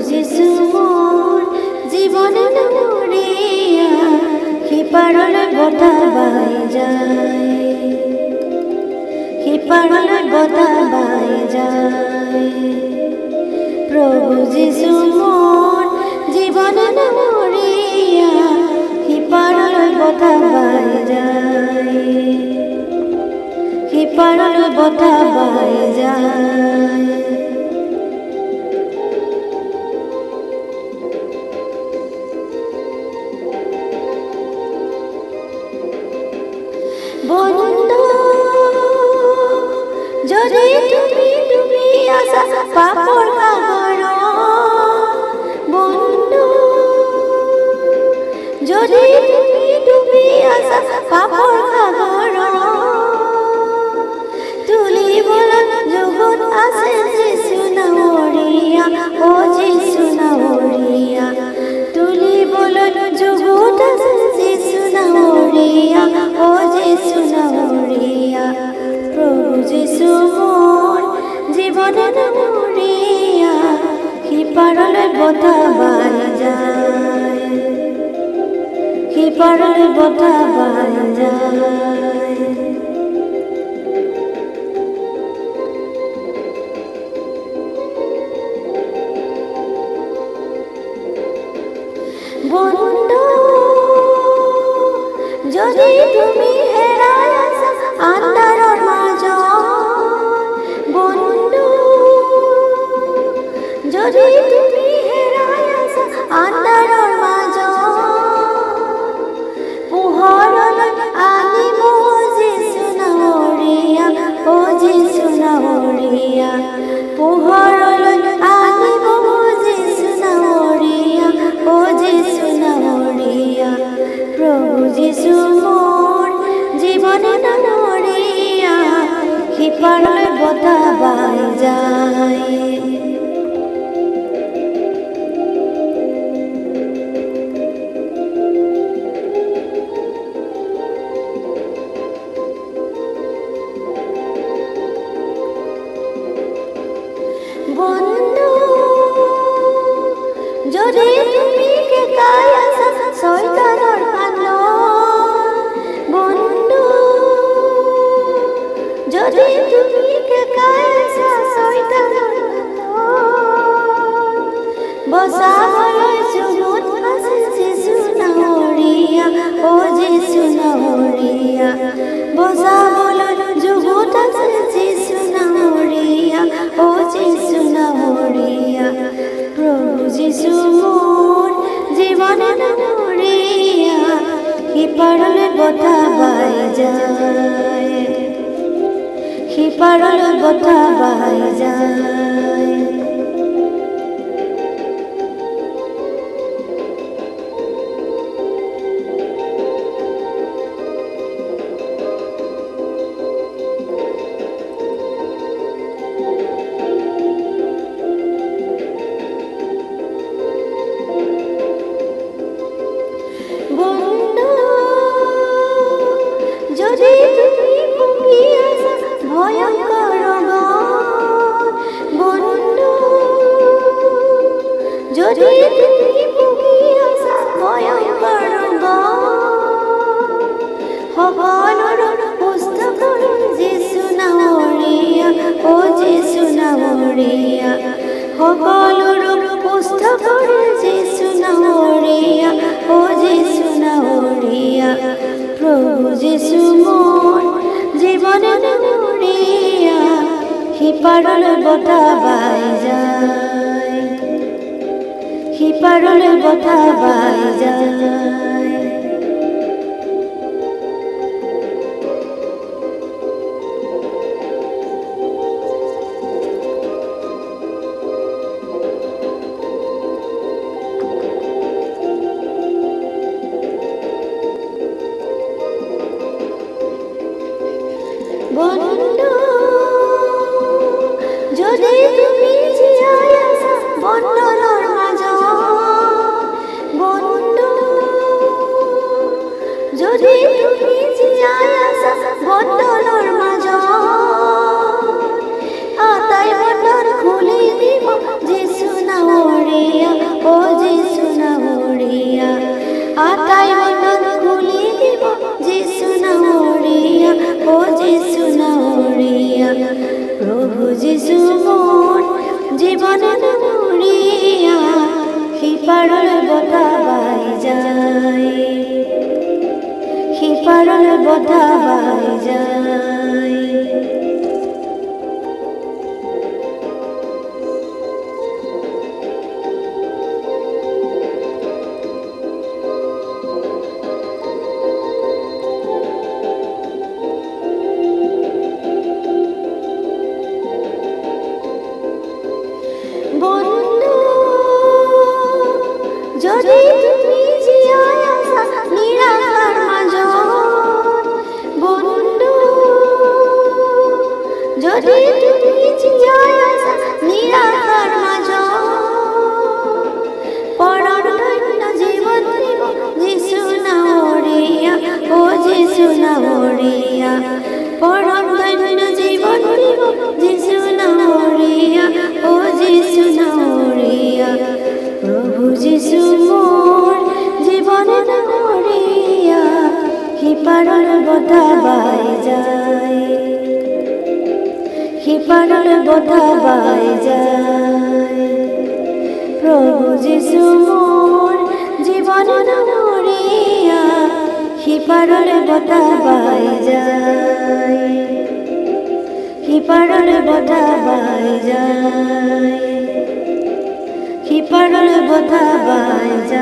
যিশু মোৰ জীৱনত মৰিয়া সিপাৰলৈ বতাহ বাই যায়, সিপাৰলৈ বতাহ বাই যায়। প্ৰভু যিশু মোৰ জীৱনত মৰিয়া সিপাৰলৈ বতাহ বাই যায়, সিপাৰলৈ বতাহ বাই যায়। বন্ধু যদি তুমি ডুবি আছা পাপৰ সাগৰত, বন্ধু যদি তুমি ডুবি আছা পাপৰ সাগৰত, তুলিবলৈ জগত আছে যিশু নাৱৰীয়া, ও যিশু নাৱৰীয়া, তুলিবলৈ জগত আছে যিশু নাৱৰীয়া, ও যিশু নাৱৰীয়া। প্ৰভু যিশু মোৰ জীৱনত মৰিয়া সিপাৰলৈ বতাহ বাই যায়, সিপাৰলৈ বতাহ বাই যায়। বন্ধু যদি তুমি হেৰাই আছা আন্ধাৰৰ মাজত, বন্ধু যদি তুমি হেৰাই আছা আন্ধাৰৰ মাজত, পোহৰলৈ আনিব যিশু নাৱৰীয়া, ও যিশু নাৱৰীয়া, পোহৰলৈ আনিব যিশু নাৱৰীয়া, ও যিশু নাৱৰীয়া। প্ৰভু যিশু মোৰ জীৱনত মৰিয়া সিপাৰলৈ বতাহ বাই যায়। বন্ধু যদি তুমি কেঁকাই আছা শয়তানৰ ফান্দত, বন্ধু যদি তুমি কেঁকাই আছা শয়তানৰ ফান্দত, বচাবলৈ জগত আছে যিশু নাৱৰীয়া, ও যিশু নাৱৰীয়া, বচাবলৈ জগত আছে যিশু নাৱৰীয়া, ও যিশু নাৱৰীয়া। প্ৰভু যিশু মোৰ জীৱনত মৰিয়া সিপাৰলৈ বতাহ বাই যায়, সিপাৰলৈ বতাহ বাই যায়। বন্ধু যদি তুমি ভুগি আছা ভয়ংকৰ ৰোগত, বন্ধু যদি তুমি ভুগি আছা ভয়ংকৰ ৰোগত, সকলোৰে সুস্থ কৰি যিশু নাৱৰীয়া, ও যিশু নাৱৰীয়া, সকলোৰে সুস্থ কৰি যিশু নাৱৰীয়া, ও যিশু নাৱৰীয়া। প্ৰভু যিশু মোৰ জীৱনত মৰিয়া সিপাৰলৈ বতাহ বাই যায়, সিপাৰলৈ বতাহ বাই যায়। বন্ধু যদি তুমি জীয়াই আছা বন্ধনৰ মাজত, বন্ধু যিশু মোর জীবনের মরিয়া সিপারল বধা বাই যায় সিপারল বধা বাই যায় বন্ধু যদি তুমি জিয়ায় আসা নিরাকার মাঝত বন্ধু যদি তুমি জিয়ায় আসা নিরাকার মাঝত পরম ধন্য জীবন দিব যিশু নামরিয়া ও যিশু নামরিয়া পরম ধন্য জীবন দিব যিশু নামরিয়া ও যিশু নামরিয়া প্রভু যিশু মোর জীবনের মরিয়া সিপারল বধা বাই যায় সিপারল বধা বাই যায় প্রভু যিশু মোর জীবনের মরিয়া সিপারল বধা বাই যায় সিপারল বধা বাই যায় সিপারল বধা বাই যায়।